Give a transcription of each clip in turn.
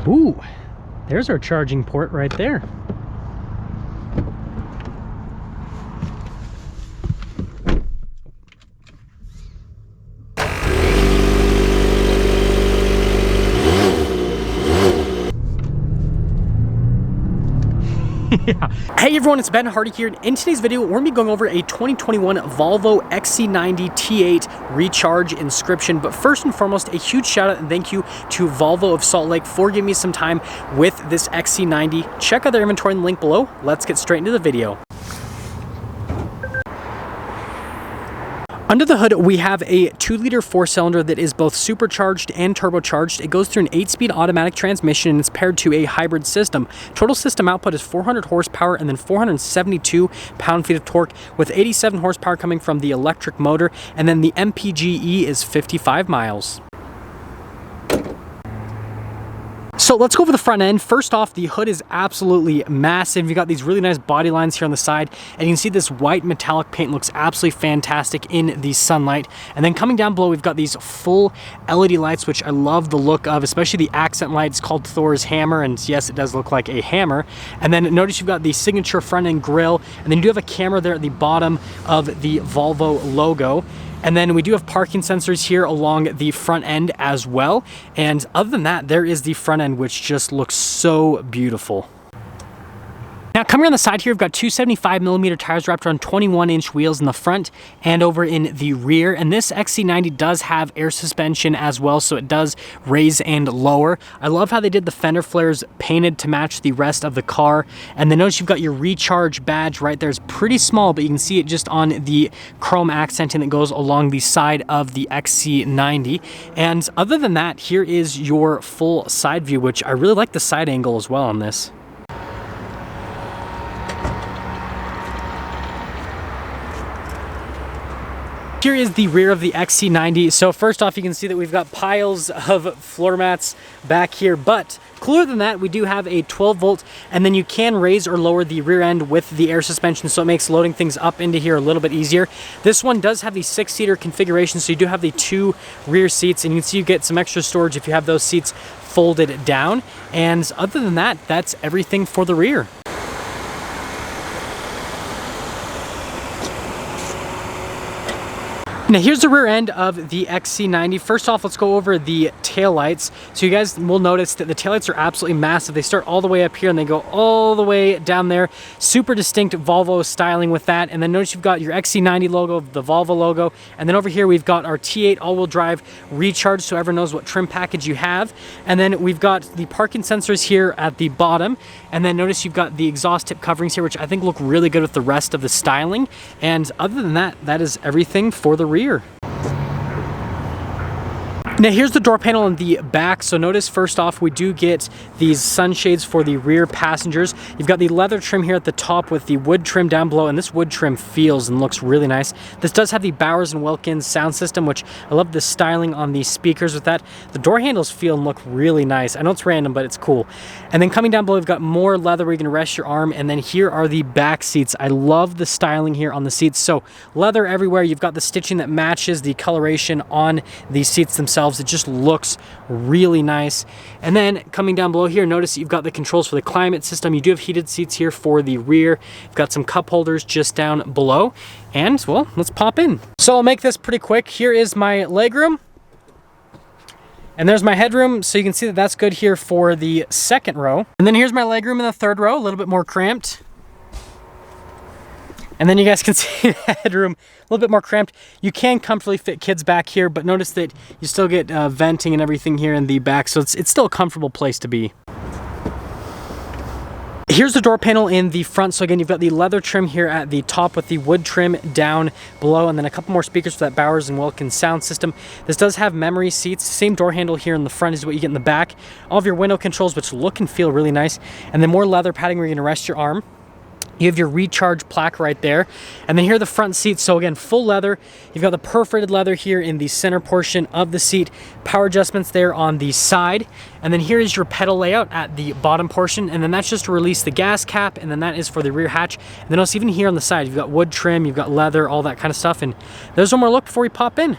Ooh, there's our charging port right there. Yeah. Hey everyone, it's Ben Hardy here. In today's video, we're going to be going over a 2021 Volvo XC90 T8 Recharge Inscription. But first and foremost, a huge shout out and thank you to Volvo of Salt Lake for giving me some time with this XC90. Check out their inventory in the link below. Let's get straight into the video. Under the hood, we have a 2-liter 4-cylinder that is both supercharged and turbocharged. It goes through an 8-speed automatic transmission and it's paired to a hybrid system. Total system output is 400 horsepower and then 472 pound-feet of torque, with 87 horsepower coming from the electric motor, and then the MPGe is 55 miles. So let's go over the front end. First off, the hood is absolutely massive. You've got these really nice body lines here on the side, and you can see this white metallic paint looks absolutely fantastic in the sunlight. And then coming down below, we've got these full LED lights, which I love the look of, especially the accent light. It's called Thor's hammer, and yes, it does look like a hammer. And then notice you've got the signature front end grille, and then you do have a camera there at the bottom of the Volvo logo. And then we do have parking sensors here along the front end as well. And other than that, there is the front end, which just looks so beautiful. Now coming on the side here, we've got two 75mm tires wrapped around 21-inch wheels in the front and over in the rear. And this XC90 does have air suspension as well, so it does raise and lower. I love how they did the fender flares painted to match the rest of the car. And then notice you've got your recharge badge right there. It's pretty small, but you can see it just on the chrome accenting that goes along the side of the XC90. And other than that, here is your full side view, which I really like the side angle as well on this. Here is the rear of the XC90. So first off, you can see that we've got piles of floor mats back here, but cooler than that, we do have a 12-volt, and then you can raise or lower the rear end with the air suspension, so it makes loading things up into here a little bit easier. This one does have the 6-seater configuration, so you do have the 2 rear seats, and you can see you get some extra storage if you have those seats folded down. And other than that, that's everything for the rear. Now here's the rear end of the XC90. First off, let's go over the taillights. So you guys will notice that the taillights are absolutely massive. They start all the way up here and they go all the way down there. Super distinct Volvo styling with that. And then notice you've got your XC90 logo, the Volvo logo. And then over here we've got our T8 all-wheel drive Recharge, so everyone knows what trim package you have. And then we've got the parking sensors here at the bottom. And then notice you've got the exhaust tip coverings here, which I think look really good with the rest of the styling. And other than that, that is everything for the rear. Now here's the door panel in the back. So notice first off, we do get these sunshades for the rear passengers. You've got the leather trim here at the top with the wood trim down below, and this wood trim feels and looks really nice. This does have the Bowers & Wilkins sound system, which I love the styling on the speakers with that. The door handles feel and look really nice. I know it's random, but it's cool. And then coming down below, we've got more leather where you can rest your arm, and then here are the back seats. I love the styling here on the seats. So leather everywhere. You've got the stitching that matches the coloration on the seats themselves. It just looks really nice. And then coming down below here, notice you've got the controls for the climate system. You do have heated seats here for the rear. You've got some cup holders just down below. And well, let's pop in. So I'll make this pretty quick. Here is my legroom. And there's my headroom, so you can see that that's good here for the second row. And then here's my legroom in the third row, a little bit more cramped. And then you guys can see the headroom a little bit more cramped. You can comfortably fit kids back here, but notice that you still get venting and everything here in the back, so it's still a comfortable place to be. Here's the door panel in the front. So again, you've got the leather trim here at the top with the wood trim down below, and then a couple more speakers for that Bowers & Wilkins sound system. This does have memory seats. Same door handle here in the front is what you get in the back. All of your window controls, which look and feel really nice. And then more leather padding where you're gonna rest your arm. You have your recharge plaque right there. And then here are the front seats. So again, full leather. You've got the perforated leather here in the center portion of the seat. Power adjustments there on the side. And then here is your pedal layout at the bottom portion. And then that's just to release the gas cap. And then that is for the rear hatch. And then also even here on the side, you've got wood trim, you've got leather, all that kind of stuff. And there's one more look before we pop in.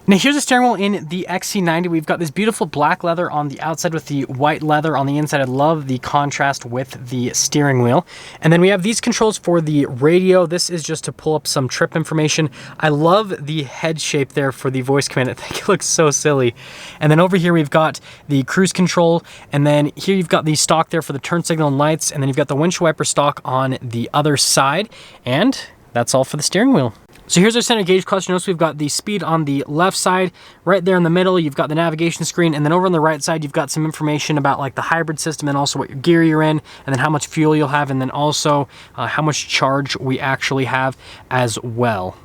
Now here's the steering wheel in the XC90. We've got this beautiful black leather on the outside with the white leather on the inside. I love the contrast with the steering wheel. And then we have these controls for the radio. This is just to pull up some trip information. I love the head shape there for the voice command. I think it looks so silly. And then over here we've got the cruise control. And then here you've got the stock there for the turn signal and lights. And then you've got the windshield wiper stock on the other side. And that's all for the steering wheel. So here's our center gauge clutch. Notice we've got the speed on the left side. Right there in the middle, you've got the navigation screen. And then over on the right side, you've got some information about like the hybrid system and also what gear you're in, and then how much fuel you'll have, and then also how much charge we actually have as well.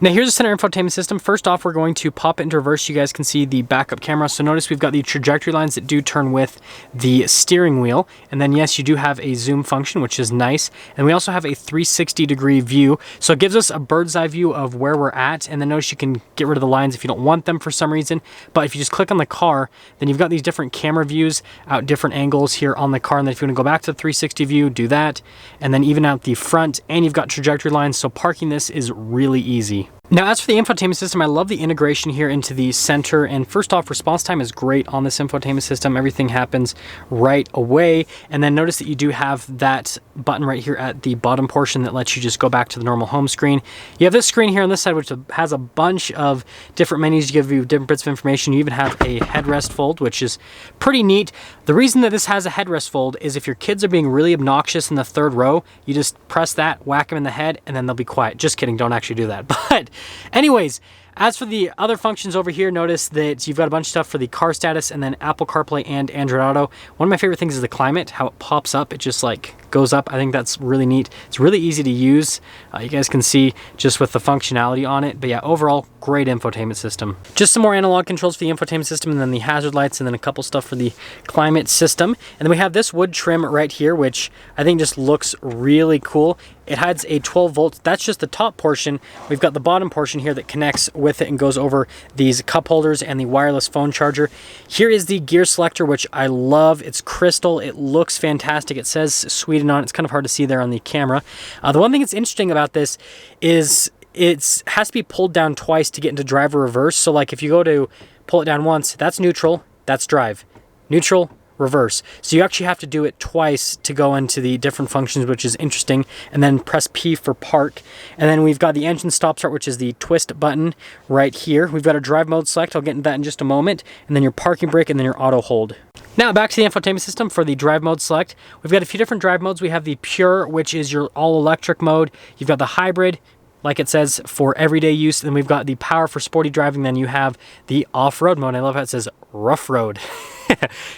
Now here's the center infotainment system. First off, we're going to pop it into reverse so you guys can see the backup camera. So notice we've got the trajectory lines that do turn with the steering wheel. And then yes, you do have a zoom function, which is nice. And we also have a 360-degree view. So it gives us a bird's eye view of where we're at. And then notice you can get rid of the lines if you don't want them for some reason. But if you just click on the car, then you've got these different camera views out different angles here on the car. And then if you want to go back to the 360 view, do that. And then even out the front, and you've got trajectory lines. So parking this is really easy. Now, as for the infotainment system, I love the integration here into the center. And first off, response time is great on this infotainment system. Everything happens right away. And then notice that you do have that button right here at the bottom portion that lets you just go back to the normal home screen. You have this screen here on this side, which has a bunch of different menus to give you different bits of information. You even have a headrest fold, which is pretty neat. The reason that this has a headrest fold is if your kids are being really obnoxious in the third row, you just press that, whack them in the head, and then they'll be quiet. Just kidding, don't actually do that. But anyways, as for the other functions over here, notice that you've got a bunch of stuff for the car status and then Apple CarPlay and Android Auto. One of my favorite things is the climate, how it pops up. It just like goes up. I think that's really neat. It's really easy to use. You guys can see just with the functionality on it. But yeah, overall, great infotainment system. Just some more analog controls for the infotainment system, and then the hazard lights, and then a couple stuff for the climate system. And then we have this wood trim right here, which I think just looks really cool. It hides a 12 volts. That's just the top portion. We've got the bottom portion here that connects with it and goes over these cup holders and the wireless phone charger. Here is the gear selector, which I love. It's crystal. It looks fantastic. It says Sweden on it. It's kind of hard to see there on the camera. The one thing that's interesting about this is it has to be pulled down twice to get into drive or reverse. So like if you go to pull it down once, that's neutral, that's drive. Neutral, reverse. So you actually have to do it twice to go into the different functions, which is interesting. And then press P for park. And then we've got the engine stop start, which is the twist button right here. We've got a drive mode select. I'll get into that in just a moment. And then your parking brake and then your auto hold. Now back to the infotainment system for the drive mode select. We've got a few different drive modes. We have the pure, which is your all electric mode. You've got the hybrid, like it says, for everyday use. Then we've got the power for sporty driving. Then you have the off-road mode. I love how it says rough road.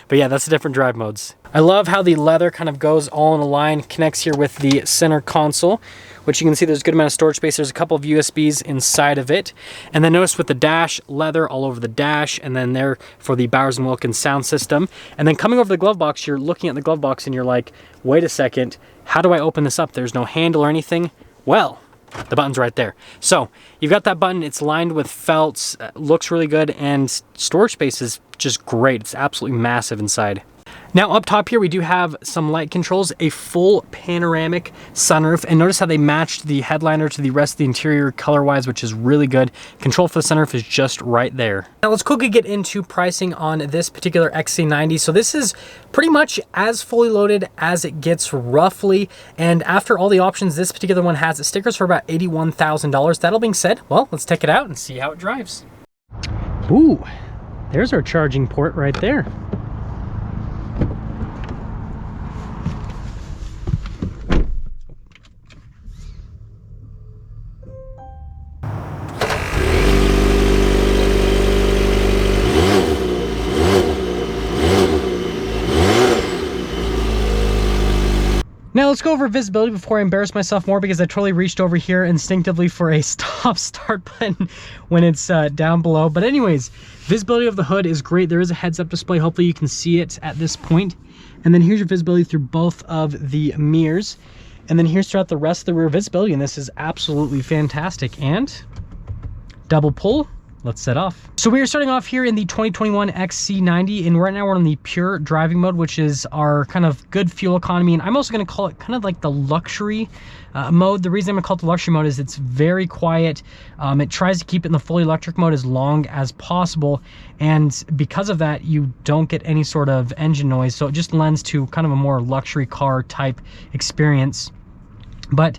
But yeah, that's the different drive modes. I love how the leather kind of goes all in a line, connects here with the center console, which you can see there's a good amount of storage space. There's a couple of USBs inside of it. And then notice with the dash, leather all over the dash, and then there for the Bowers & Wilkins sound system. And then coming over the glove box, you're looking at the glove box and you're like, wait a second, how do I open this up? There's no handle or anything. Well, the button's right there. So you've got that button. It's lined with felts, looks really good, and storage space is just great. It's absolutely massive inside. Now up top here, we do have some light controls, a full panoramic sunroof, and notice how they matched the headliner to the rest of the interior color-wise, which is really good. Control for the sunroof is just right there. Now let's quickly get into pricing on this particular XC90. So this is pretty much as fully loaded as it gets roughly, and after all the options this particular one has, stickers for about $81,000. That all being said, well, let's take it out and see how it drives. Ooh, there's our charging port right there. Now let's go over visibility before I embarrass myself more, because I totally reached over here instinctively for a stop start button when it's down below. But anyways, visibility of the hood is great. There is a heads up display. Hopefully you can see it at this point. And then here's your visibility through both of the mirrors. And then here's throughout the rest of the rear visibility. And this is absolutely fantastic. And double pull, let's set off. So we are starting off here in the 2021 XC90, and right now we're on the pure driving mode, which is our kind of good fuel economy. And I'm also going to call it kind of like the luxury mode. The reason I'm going to call it the luxury mode is it's very quiet. It tries to keep it in the fully electric mode as long as possible. And because of that, you don't get any sort of engine noise. So it just lends to kind of a more luxury car type experience. But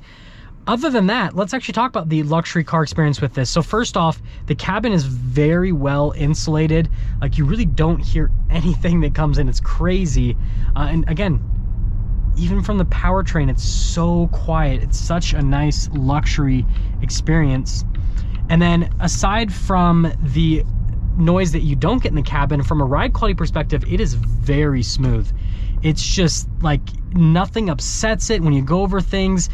other than that, let's actually talk about the luxury car experience with this. So first off, the cabin is very well insulated. Like, you really don't hear anything that comes in. It's crazy. And again, even from the powertrain, it's so quiet. It's such a nice luxury experience. And then aside from the noise that you don't get in the cabin, from a ride quality perspective, it is very smooth. It's just like nothing upsets it when you go over things.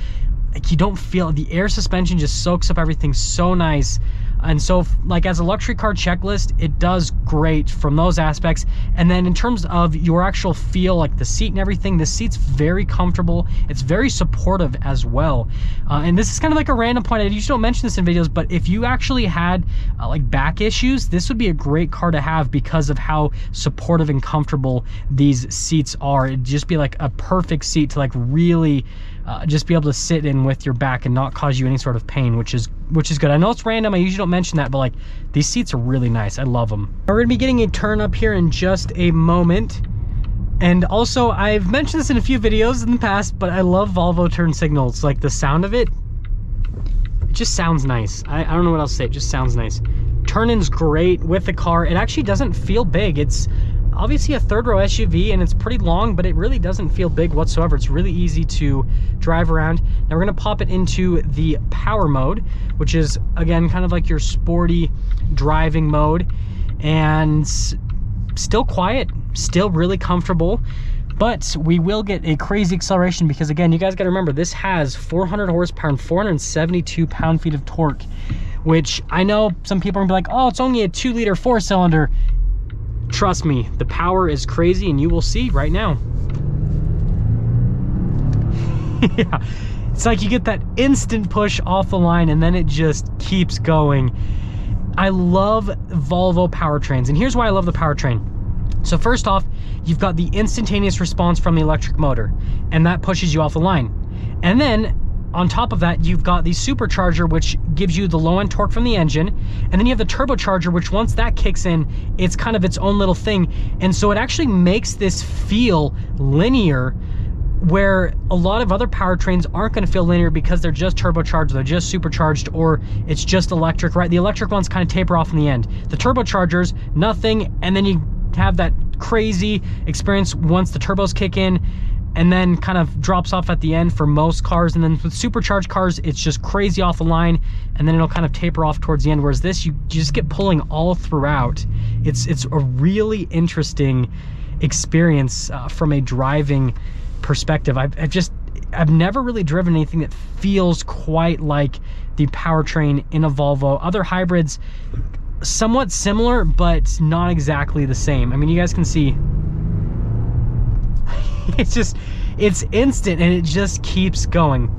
Like, you don't feel the air suspension just soaks up everything so nice. And so, like, as a luxury car checklist, it does great from those aspects. And then in terms of your actual feel, like the seat and everything, the seat's very comfortable. It's very supportive as well. And this is kind of like a random point. I usually don't mention this in videos, but if you actually had like back issues, this would be a great car to have because of how supportive and comfortable these seats are. It'd just be like a perfect seat to like really just be able to sit in with your back and not cause you any sort of pain, which is good. I know it's random, I usually don't mention that, but like, these seats are really nice. I love them. We're gonna be getting a turn up here in just a moment. And also, I've mentioned this in a few videos in the past, but I love Volvo turn signals. Like, the sound of it just sounds nice. I don't know what else to say, it just sounds nice. Turn-in's great with the car. It actually doesn't feel big. It's obviously a third row SUV and it's pretty long, but it really doesn't feel big whatsoever. It's really easy to drive around. Now we're gonna pop it into the power mode, which is again kind of like your sporty driving mode, and still quiet, still really comfortable, but we will get a crazy acceleration because, again, you guys got to remember, this has 400 horsepower and 472 pound-feet of torque, which I know some people are gonna be like, oh, it's only a 2-liter 4-cylinder. Trust me, the power is crazy, and you will see right now. Yeah, it's like you get that instant push off the line, and then it just keeps going. I love Volvo powertrains, and here's why I love the powertrain. So first off, you've got the instantaneous response from the electric motor, and that pushes you off the line. And then on top of that, you've got the supercharger, which gives you the low-end torque from the engine. And then you have the turbocharger, which once that kicks in, it's kind of its own little thing. And so it actually makes this feel linear, where a lot of other powertrains aren't going to feel linear because they're just turbocharged, they're just supercharged, or it's just electric, right? The electric ones kind of taper off in the end. The turbochargers, nothing, and then you have that crazy experience once the turbos kick in, and then kind of drops off at the end for most cars. And then with supercharged cars, it's just crazy off the line, and then it'll kind of taper off towards the end, whereas this, you just get pulling all throughout. It's a really interesting experience from a driving perspective. I've never really driven anything that feels quite like the powertrain in a Volvo. Other hybrids, somewhat similar, but not exactly the same. I mean, you guys can see it's instant, and it just keeps going.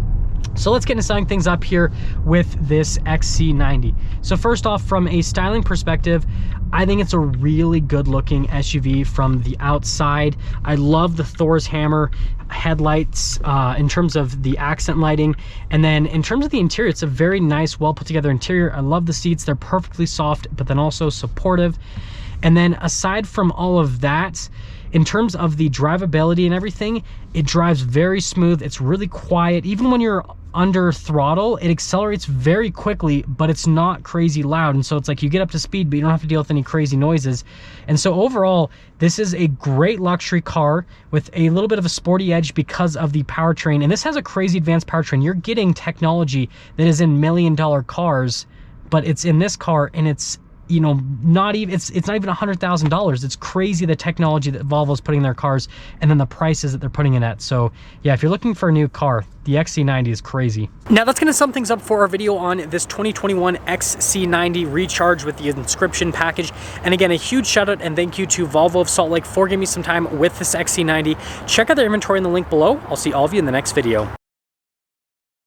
So let's get into setting things up here with this XC90. So first off, from a styling perspective, I think it's a really good looking SUV from the outside. I love the Thor's hammer headlights in terms of the accent lighting. And then in terms of the interior, it's a very nice, well put together interior. I love the seats. They're perfectly soft, but then also supportive. And then aside from all of that, in terms of the drivability and everything, it drives very smooth. It's really quiet. Even when you're under throttle, it accelerates very quickly, but it's not crazy loud. And so it's like you get up to speed, but you don't have to deal with any crazy noises. And so overall, this is a great luxury car with a little bit of a sporty edge because of the powertrain. And this has a crazy advanced powertrain. You're getting technology that is in $1 million cars, but it's in this car, and it's, you know, not even, it's not even $100,000. It's crazy the technology that Volvo's putting in their cars, and then the prices that they're putting it at. So yeah, if you're looking for a new car, the XC90 is crazy. Now that's gonna sum things up for our video on this 2021 XC90 Recharge with the Inscription package. And again, a huge shout out and thank you to Volvo of Salt Lake for giving me some time with this XC90. Check out their inventory in the link below. I'll see all of you in the next video.